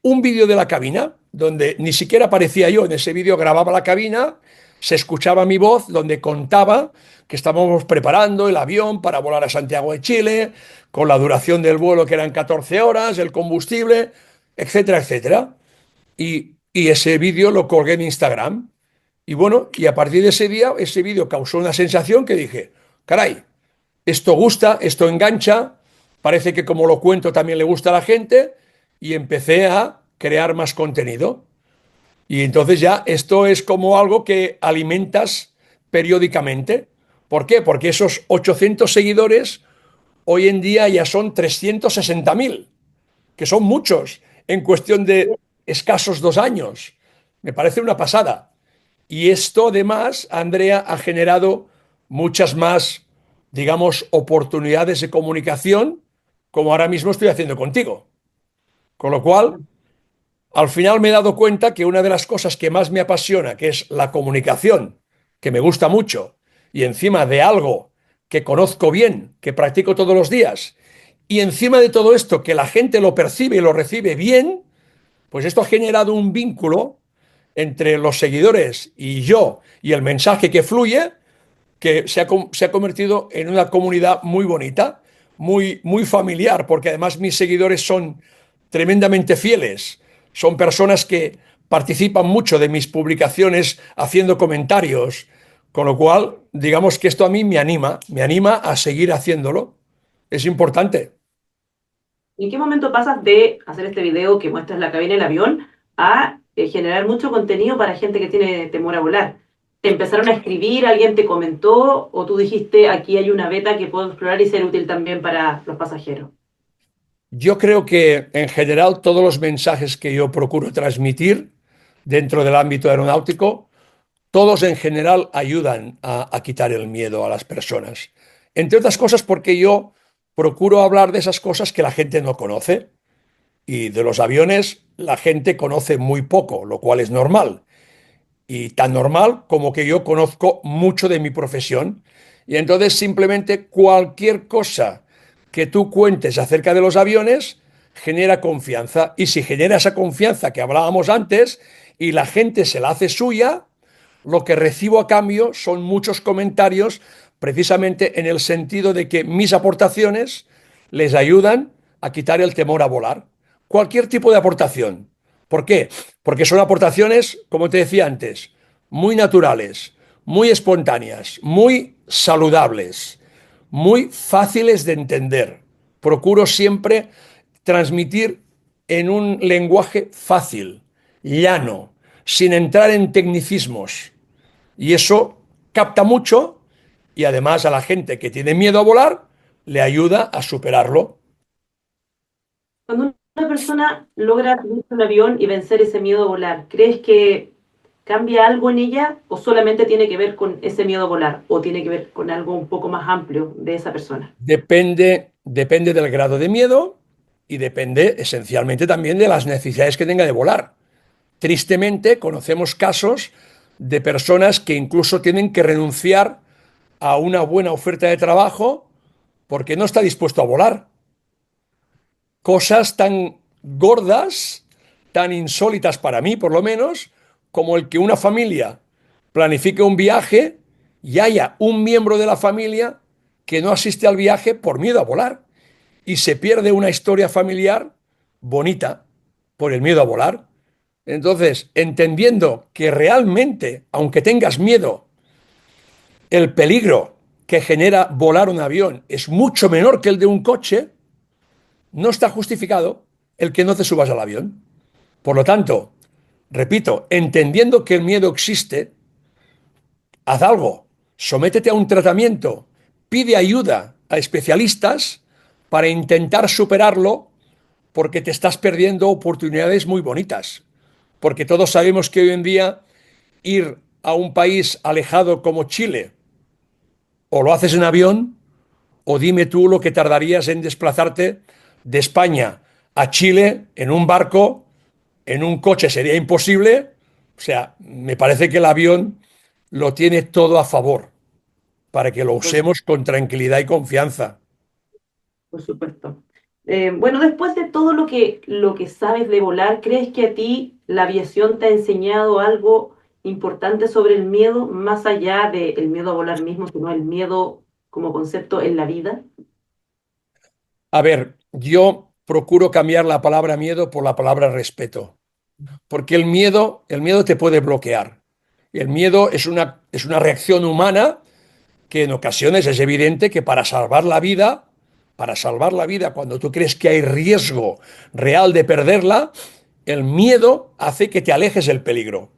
un vídeo de la cabina, donde ni siquiera aparecía yo, en ese vídeo grababa la cabina, se escuchaba mi voz, donde contaba que estábamos preparando el avión para volar a Santiago de Chile, con la duración del vuelo que eran 14 horas, el combustible, etcétera, etcétera. Y ese vídeo lo colgué en Instagram. Y bueno, y a partir de ese día, ese vídeo causó una sensación que dije, caray, esto gusta, esto engancha, parece que como lo cuento también le gusta a la gente, y empecé a crear más contenido. Y entonces ya esto es como algo que alimentas periódicamente. ¿Por qué? Porque esos 800 seguidores hoy en día ya son 360.000, que son muchos en cuestión de escasos 2 años. Me parece una pasada. Y esto además, Andrea, ha generado muchas más, digamos, oportunidades de comunicación, como ahora mismo estoy haciendo contigo. Con lo cual, al final me he dado cuenta que una de las cosas que más me apasiona, que es la comunicación, que me gusta mucho, y encima de algo que conozco bien, que practico todos los días, y encima de todo esto, que la gente lo percibe y lo recibe bien, pues esto ha generado un vínculo entre los seguidores y yo y el mensaje que fluye, que se ha convertido en una comunidad muy bonita, muy, muy familiar, porque además mis seguidores son tremendamente fieles, son personas que participan mucho de mis publicaciones haciendo comentarios, con lo cual, digamos que esto a mí me anima a seguir haciéndolo. Es importante. ¿En qué momento pasas de hacer este video que muestras la cabina del avión a generar mucho contenido para gente que tiene temor a volar? ¿Te empezaron a escribir, alguien te comentó o tú dijiste aquí hay una beta que puedo explorar y ser útil también para los pasajeros? Yo creo que en general todos los mensajes que yo procuro transmitir dentro del ámbito aeronáutico, todos en general ayudan a quitar el miedo a las personas. Entre otras cosas porque yo procuro hablar de esas cosas que la gente no conoce. Y de los aviones la gente conoce muy poco, lo cual es normal. Y tan normal como que yo conozco mucho de mi profesión. Y entonces simplemente cualquier cosa que tú cuentes acerca de los aviones genera confianza. Y si genera esa confianza que hablábamos antes y la gente se la hace suya, lo que recibo a cambio son muchos comentarios precisamente en el sentido de que mis aportaciones les ayudan a quitar el temor a volar. Cualquier tipo de aportación. ¿Por qué? Porque son aportaciones, como te decía antes, muy naturales, muy espontáneas, muy saludables, muy fáciles de entender. Procuro siempre transmitir en un lenguaje fácil, llano, sin entrar en tecnicismos. Y eso capta mucho y además a la gente que tiene miedo a volar le ayuda a superarlo. Cuando una persona logra subirse a un avión y vencer ese miedo a volar, ¿crees que cambia algo en ella o solamente tiene que ver con ese miedo a volar o tiene que ver con algo un poco más amplio de esa persona? Depende del grado de miedo y depende esencialmente también de las necesidades que tenga de volar. Tristemente, conocemos casos de personas que incluso tienen que renunciar a una buena oferta de trabajo porque no está dispuesto a volar. Cosas tan gordas, tan insólitas para mí, por lo menos, como el que una familia planifique un viaje y haya un miembro de la familia que no asiste al viaje por miedo a volar y se pierde una historia familiar bonita por el miedo a volar. Entonces, entendiendo que realmente, aunque tengas miedo, el peligro que genera volar un avión es mucho menor que el de un coche, no está justificado el que no te subas al avión. Por lo tanto, repito, entendiendo que el miedo existe, haz algo, sométete a un tratamiento, pide ayuda a especialistas para intentar superarlo porque te estás perdiendo oportunidades muy bonitas. Porque todos sabemos que hoy en día ir a un país alejado como Chile, o lo haces en avión, o dime tú lo que tardarías en desplazarte de España a Chile en un barco, en un coche sería imposible. O sea, me parece que el avión lo tiene todo a favor para que lo Por, usemos con tranquilidad y confianza. por supuesto. Bueno, después de todo lo que sabes de volar, ¿crees que a ti la aviación te ha enseñado algo importante sobre el miedo, más allá del miedo a volar mismo, sino el miedo como concepto en la vida? A ver, yo procuro cambiar la palabra miedo por la palabra respeto, porque el miedo te puede bloquear. El miedo es una reacción humana que en ocasiones es evidente que para salvar la vida para salvar la vida cuando tú crees que hay riesgo real de perderla, el miedo hace que te alejes del peligro.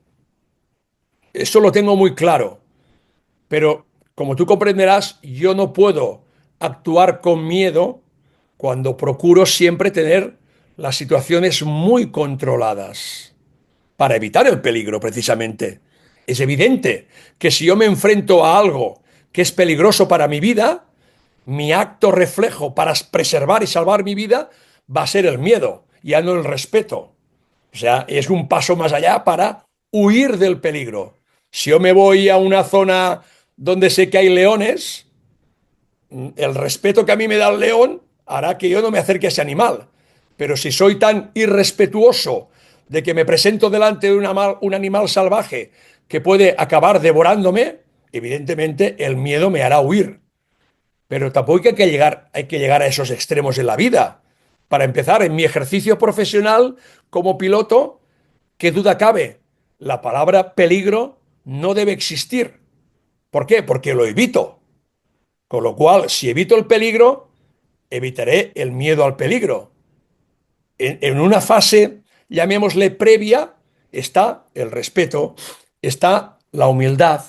Eso lo tengo muy claro, pero como tú comprenderás, yo no puedo actuar con miedo cuando procuro siempre tener las situaciones muy controladas para evitar el peligro, precisamente. Es evidente que si yo me enfrento a algo que es peligroso para mi vida, mi acto reflejo para preservar y salvar mi vida va a ser el miedo, ya no el respeto. O sea, es un paso más allá para huir del peligro. Si yo me voy a una zona donde sé que hay leones, el respeto que a mí me da el león hará que yo no me acerque a ese animal. Pero si soy tan irrespetuoso de que me presento delante de un animal salvaje que puede acabar devorándome, evidentemente el miedo me hará huir. Pero tampoco hay que llegar a esos extremos en la vida. Para empezar, en mi ejercicio profesional como piloto, ¿qué duda cabe? La palabra peligro no debe existir. ¿Por qué? Porque lo evito. Con lo cual, si evito el peligro, evitaré el miedo al peligro. En una fase, llamémosle previa, está el respeto, está la humildad,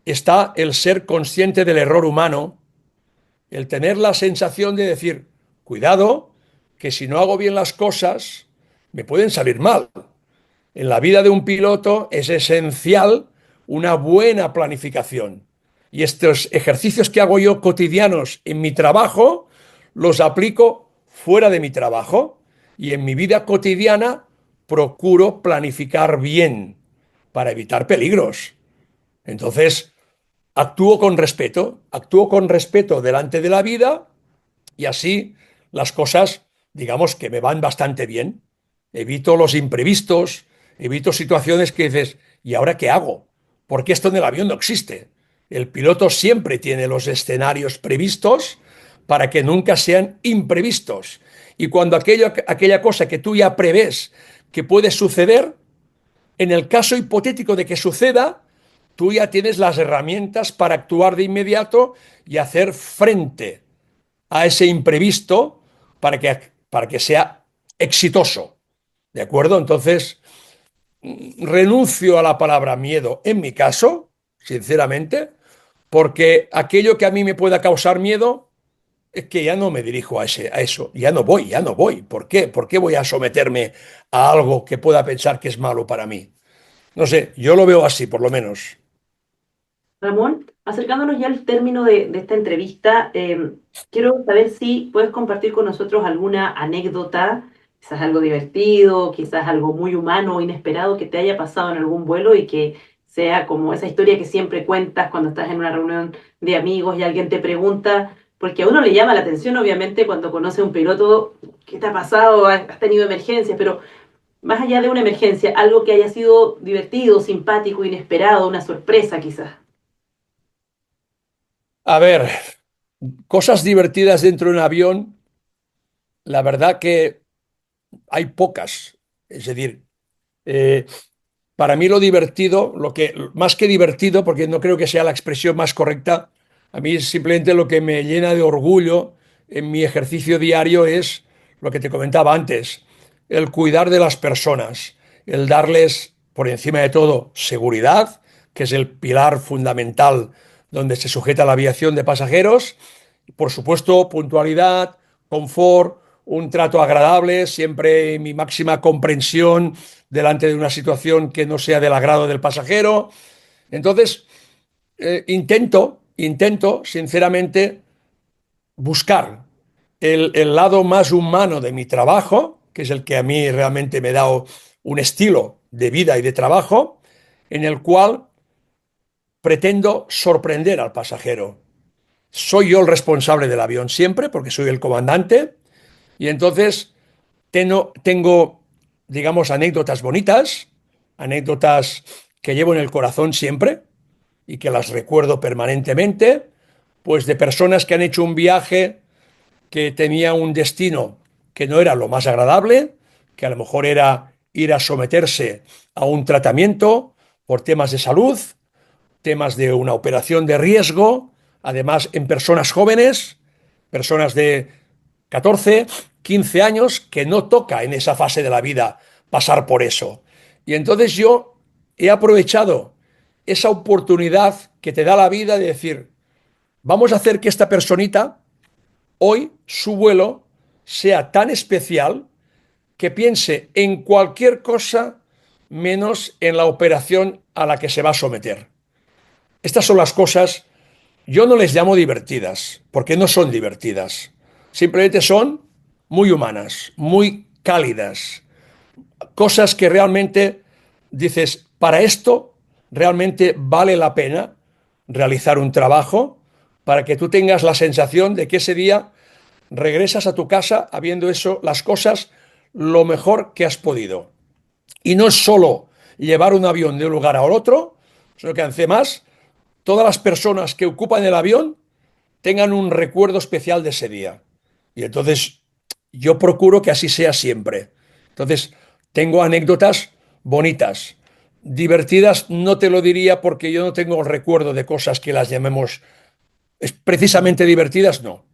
está el ser consciente del error humano, el tener la sensación de decir, cuidado, que si no hago bien las cosas, me pueden salir mal. En la vida de un piloto es esencial una buena planificación. Y estos ejercicios que hago yo cotidianos en mi trabajo, los aplico fuera de mi trabajo. Y en mi vida cotidiana procuro planificar bien para evitar peligros. Entonces, actúo con respeto delante de la vida y así las cosas, digamos que me van bastante bien. Evito los imprevistos, evito situaciones que dices, ¿y ahora qué hago? Porque esto en el avión no existe. El piloto siempre tiene los escenarios previstos para que nunca sean imprevistos. Y cuando aquella cosa que tú ya prevés que puede suceder, en el caso hipotético de que suceda, tú ya tienes las herramientas para actuar de inmediato y hacer frente a ese imprevisto para que sea exitoso. ¿De acuerdo? Entonces, renuncio a la palabra miedo en mi caso, sinceramente, porque aquello que a mí me pueda causar miedo es que ya no me dirijo a eso, ya no voy. ¿Por qué? ¿Por qué voy a someterme a algo que pueda pensar que es malo para mí? No sé, yo lo veo así, por lo menos. Ramón, acercándonos ya al término de esta entrevista, quiero saber si puedes compartir con nosotros alguna anécdota, quizás algo divertido, quizás algo muy humano o inesperado que te haya pasado en algún vuelo y que sea como esa historia que siempre cuentas cuando estás en una reunión de amigos y alguien te pregunta, porque a uno le llama la atención, obviamente, cuando conoce a un piloto, ¿qué te ha pasado? ¿Has tenido emergencias? Pero más allá de una emergencia, algo que haya sido divertido, simpático, inesperado, una sorpresa quizás. A ver, cosas divertidas dentro de un avión, la verdad que hay pocas. Es decir, eh, para mí lo divertido, lo que más que divertido, porque no creo que sea la expresión más correcta, a mí simplemente lo que me llena de orgullo en mi ejercicio diario es lo que te comentaba antes, el cuidar de las personas, el darles por encima de todo seguridad, que es el pilar fundamental donde se sujeta la aviación de pasajeros, por supuesto, puntualidad, confort, un trato agradable, siempre mi máxima comprensión delante de una situación que no sea del agrado del pasajero. Entonces, intento, sinceramente, buscar el lado más humano de mi trabajo, que es el que a mí realmente me da un estilo de vida y de trabajo, en el cual pretendo sorprender al pasajero. Soy yo el responsable del avión siempre, porque soy el comandante, y entonces tengo, digamos, anécdotas bonitas, anécdotas que llevo en el corazón siempre y que las recuerdo permanentemente, pues de personas que han hecho un viaje que tenía un destino que no era lo más agradable, que a lo mejor era ir a someterse a un tratamiento por temas de salud, temas de una operación de riesgo, además en personas jóvenes, personas de 14, 15 años que no toca en esa fase de la vida pasar por eso. Y entonces yo he aprovechado esa oportunidad que te da la vida de decir, vamos a hacer que esta personita, hoy, su vuelo, sea tan especial que piense en cualquier cosa menos en la operación a la que se va a someter. Estas son las cosas, yo no les llamo divertidas, porque no son divertidas. Simplemente son muy humanas, muy cálidas, cosas que realmente dices, para esto realmente vale la pena realizar un trabajo para que tú tengas la sensación de que ese día regresas a tu casa habiendo hecho las cosas lo mejor que has podido. Y no es solo llevar un avión de un lugar a otro, sino que además todas las personas que ocupan el avión tengan un recuerdo especial de ese día. Y entonces yo procuro que así sea siempre. Entonces tengo anécdotas bonitas. Divertidas no te lo diría porque yo no tengo recuerdo de cosas que las llamemos precisamente divertidas, no.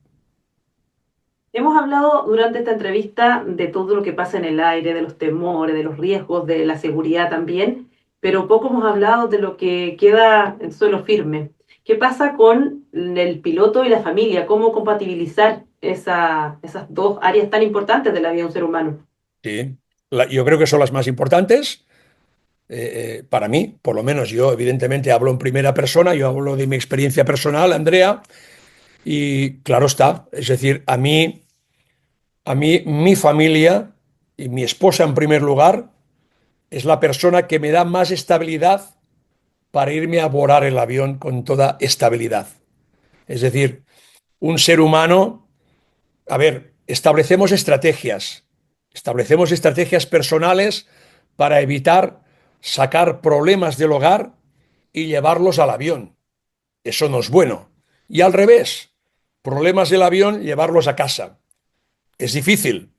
Hemos hablado durante esta entrevista de todo lo que pasa en el aire, de los temores, de los riesgos, de la seguridad también, pero poco hemos hablado de lo que queda en suelo firme. ¿Qué pasa con el piloto y la familia? ¿Cómo compatibilizar esas dos áreas tan importantes de la vida de un ser humano? Sí. Yo creo que son las más importantes. Para mí, por lo menos yo evidentemente hablo en primera persona, yo hablo de mi experiencia personal, Andrea, y claro está, es decir, a mí mi familia y mi esposa en primer lugar es la persona que me da más estabilidad para irme a volar el avión con toda estabilidad. Es decir, un ser humano, a ver, establecemos estrategias personales para evitar sacar problemas del hogar y llevarlos al avión. Eso no es bueno. Y al revés, problemas del avión, llevarlos a casa. Es difícil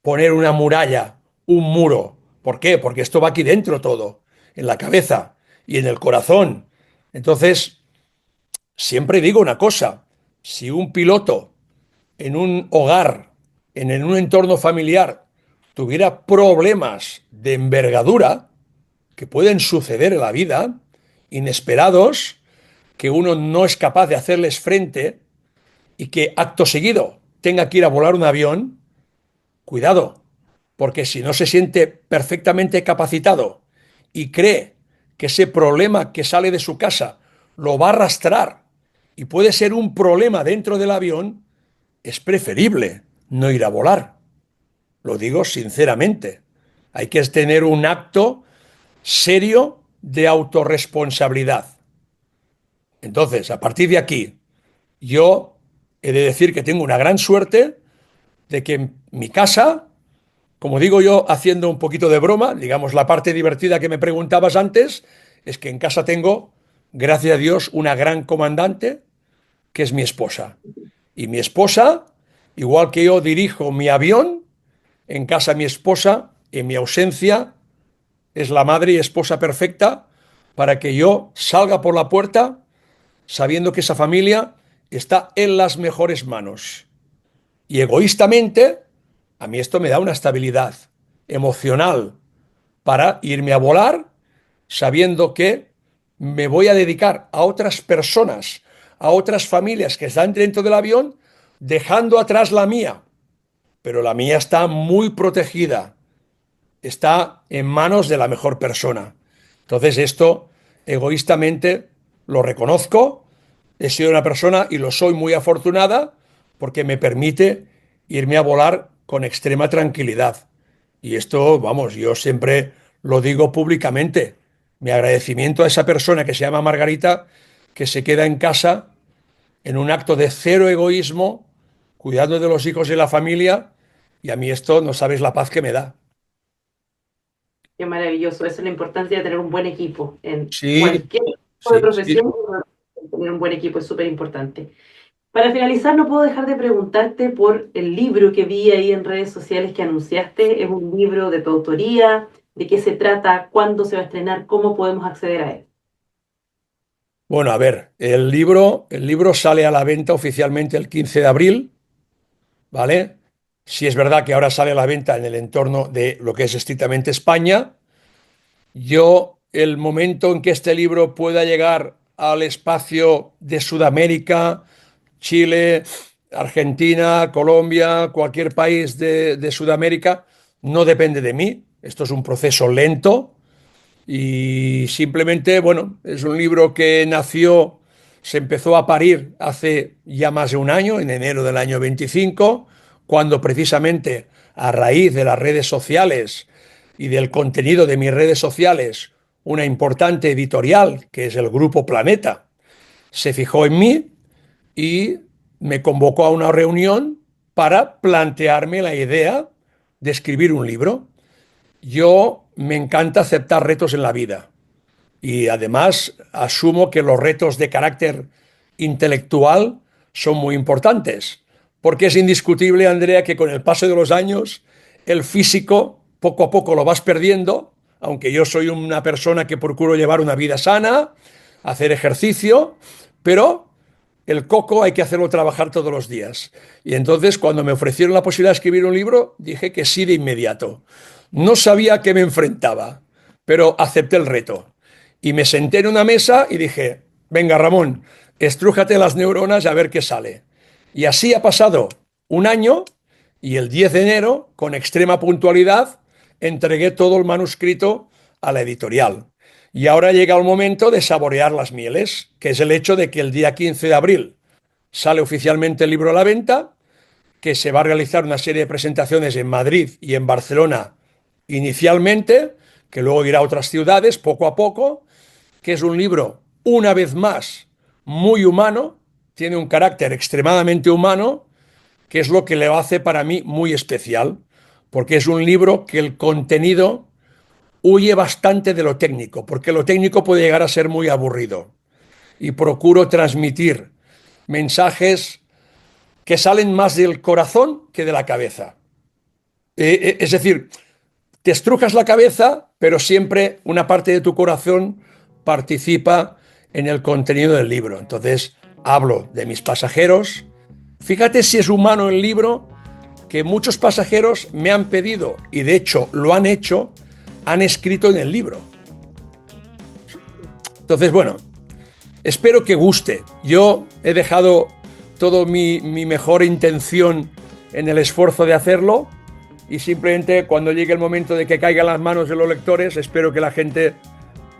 poner una muralla, un muro. ¿Por qué? Porque esto va aquí dentro todo, en la cabeza y en el corazón. Entonces, siempre digo una cosa, si un piloto en un hogar, en un entorno familiar, tuviera problemas de envergadura que pueden suceder en la vida, inesperados, que uno no es capaz de hacerles frente y que acto seguido tenga que ir a volar un avión, cuidado, porque si no se siente perfectamente capacitado y cree que ese problema que sale de su casa lo va a arrastrar y puede ser un problema dentro del avión, es preferible no ir a volar. Lo digo sinceramente. Hay que tener un acto serio de autorresponsabilidad. Entonces, a partir de aquí, yo he de decir que tengo una gran suerte de que en mi casa, como digo yo, haciendo un poquito de broma, digamos la parte divertida que me preguntabas antes, es que en casa tengo, gracias a Dios, una gran comandante, que es mi esposa. Y mi esposa, igual que yo dirijo mi avión, en casa mi esposa, en mi ausencia, es la madre y esposa perfecta para que yo salga por la puerta sabiendo que esa familia está en las mejores manos. Y egoístamente, a mí esto me da una estabilidad emocional para irme a volar sabiendo que me voy a dedicar a otras personas, a otras familias que están dentro del avión, dejando atrás la mía. Pero la mía está muy protegida, está en manos de la mejor persona. Entonces esto, egoístamente, lo reconozco. He sido una persona y lo soy muy afortunada porque me permite irme a volar con extrema tranquilidad. Y esto, vamos, yo siempre lo digo públicamente. Mi agradecimiento a esa persona que se llama Margarita, que se queda en casa en un acto de cero egoísmo, cuidando de los hijos y la familia, y a mí esto no sabes la paz que me da. Qué maravilloso. Esa es la importancia de tener un buen equipo en Sí, cualquier tipo de sí, sí. profesión. Tener un buen equipo es súper importante. Para finalizar, no puedo dejar de preguntarte por el libro que vi ahí en redes sociales que anunciaste. Es un libro de tu autoría, de qué se trata, cuándo se va a estrenar, cómo podemos acceder a él. Bueno, a ver, el libro sale a la venta oficialmente el 15 de abril. ¿vale? Si es verdad que ahora sale a la venta en el entorno de lo que es estrictamente España, yo, el momento en que este libro pueda llegar al espacio de Sudamérica, Chile, Argentina, Colombia, cualquier país de Sudamérica, no depende de mí. Esto es un proceso lento y simplemente, bueno, es un libro que nació, se empezó a parir hace ya más de un año, en enero del año 25, cuando precisamente a raíz de las redes sociales y del contenido de mis redes sociales, una importante editorial, que es el Grupo Planeta, se fijó en mí y me convocó a una reunión para plantearme la idea de escribir un libro. Yo me encanta aceptar retos en la vida y además asumo que los retos de carácter intelectual son muy importantes, porque es indiscutible, Andrea, que con el paso de los años el físico poco a poco lo vas perdiendo, aunque yo soy una persona que procuro llevar una vida sana, hacer ejercicio, pero el coco hay que hacerlo trabajar todos los días. Y entonces, cuando me ofrecieron la posibilidad de escribir un libro, dije que sí de inmediato. No sabía a qué me enfrentaba, pero acepté el reto. Y me senté en una mesa y dije, venga Ramón, estrújate las neuronas a ver qué sale. Y así ha pasado un año y el 10 de enero, con extrema puntualidad, entregué todo el manuscrito a la editorial. Y ahora llega el momento de saborear las mieles, que es el hecho de que el día 15 de abril sale oficialmente el libro a la venta, que se va a realizar una serie de presentaciones en Madrid y en Barcelona inicialmente, que luego irá a otras ciudades poco a poco, que es un libro, una vez más, muy humano, tiene un carácter extremadamente humano, que es lo que le hace para mí muy especial, porque es un libro que el contenido huye bastante de lo técnico, porque lo técnico puede llegar a ser muy aburrido. Y procuro transmitir mensajes que salen más del corazón que de la cabeza. Es decir, te estrujas la cabeza, pero siempre una parte de tu corazón participa en el contenido del libro. Entonces, hablo de mis pasajeros. Fíjate si es humano el libro, que muchos pasajeros me han pedido, y de hecho lo han hecho, han escrito en el libro. Entonces, bueno, espero que guste. Yo he dejado toda mi mejor intención en el esfuerzo de hacerlo y simplemente cuando llegue el momento de que caiga en las manos de los lectores, espero que la gente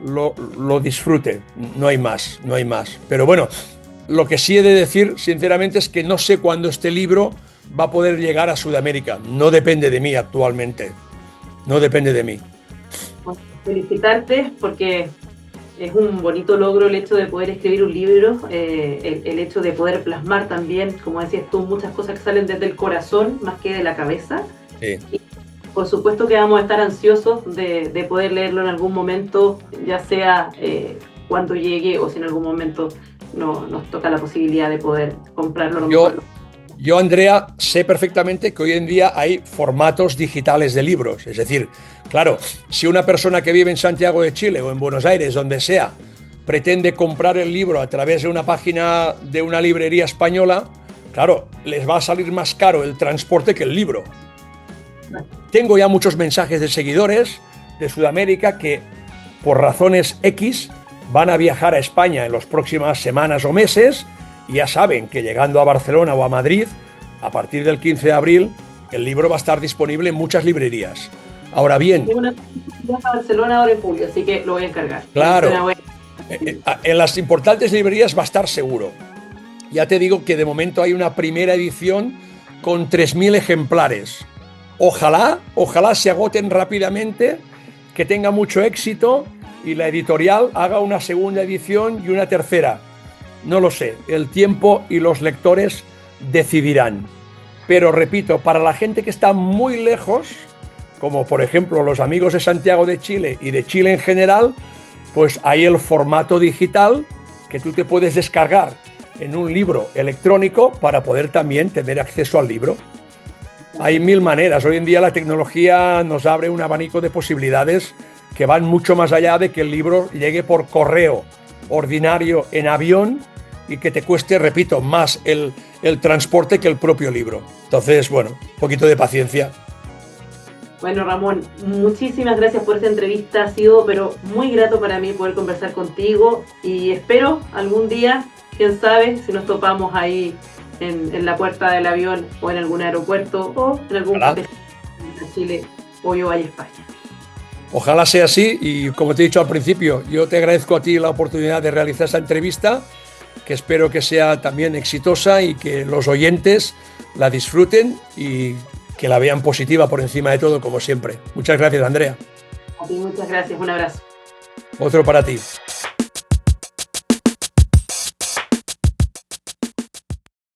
lo disfrute. No hay más, no hay más. Pero bueno, lo que sí he de decir, sinceramente, es que no sé cuándo este libro va a poder llegar a Sudamérica. No depende de mí actualmente. No depende de mí. Felicitarte porque es un bonito logro el hecho de poder escribir un libro, el hecho de poder plasmar también, como decías tú, muchas cosas que salen desde el corazón más que de la cabeza. Sí. Y por supuesto que vamos a estar ansiosos de poder leerlo en algún momento, ya sea cuando llegue o si en algún momento nos toca la posibilidad de poder comprarlo. Yo, Andrea, sé perfectamente que hoy en día hay formatos digitales de libros. Es decir, claro, si una persona que vive en Santiago de Chile o en Buenos Aires, donde sea, pretende comprar el libro a través de una página de una librería española, claro, les va a salir más caro el transporte que el libro. Tengo ya muchos mensajes de seguidores de Sudamérica que, por razones X, van a viajar a España en las próximas semanas o meses y ya saben que llegando a Barcelona o a Madrid, a partir del 15 de abril, el libro va a estar disponible en muchas librerías. Ahora bien... Tengo una viaje a Barcelona ahora en julio, así que lo voy a encargar. Claro, en las importantes librerías va a estar seguro. Ya te digo que de momento hay una primera edición con 3.000 ejemplares. Ojalá se agoten rápidamente, que tenga mucho éxito y la editorial haga una segunda edición y una tercera. No lo sé, el tiempo y los lectores decidirán. Pero repito, para la gente que está muy lejos, como por ejemplo los amigos de Santiago de Chile y de Chile en general, pues hay el formato digital que tú te puedes descargar en un libro electrónico para poder también tener acceso al libro. Hay mil maneras. Hoy en día la tecnología nos abre un abanico de posibilidades que van mucho más allá de que el libro llegue por correo ordinario en avión y que te cueste, repito, más el transporte que el propio libro. Entonces, bueno, un poquito de paciencia. Bueno, Ramón, muchísimas gracias por esta entrevista. Ha sido, pero muy grato para mí poder conversar contigo y espero algún día, quién sabe, si nos topamos ahí en la puerta del avión o en algún aeropuerto o en algún café en Chile o yo vaya a España. Ojalá sea así y como te he dicho al principio, yo te agradezco a ti la oportunidad de realizar esta entrevista, que espero que sea también exitosa y que los oyentes la disfruten y que la vean positiva por encima de todo, como siempre. Muchas gracias, Andrea. A ti muchas gracias, un abrazo. Otro para ti.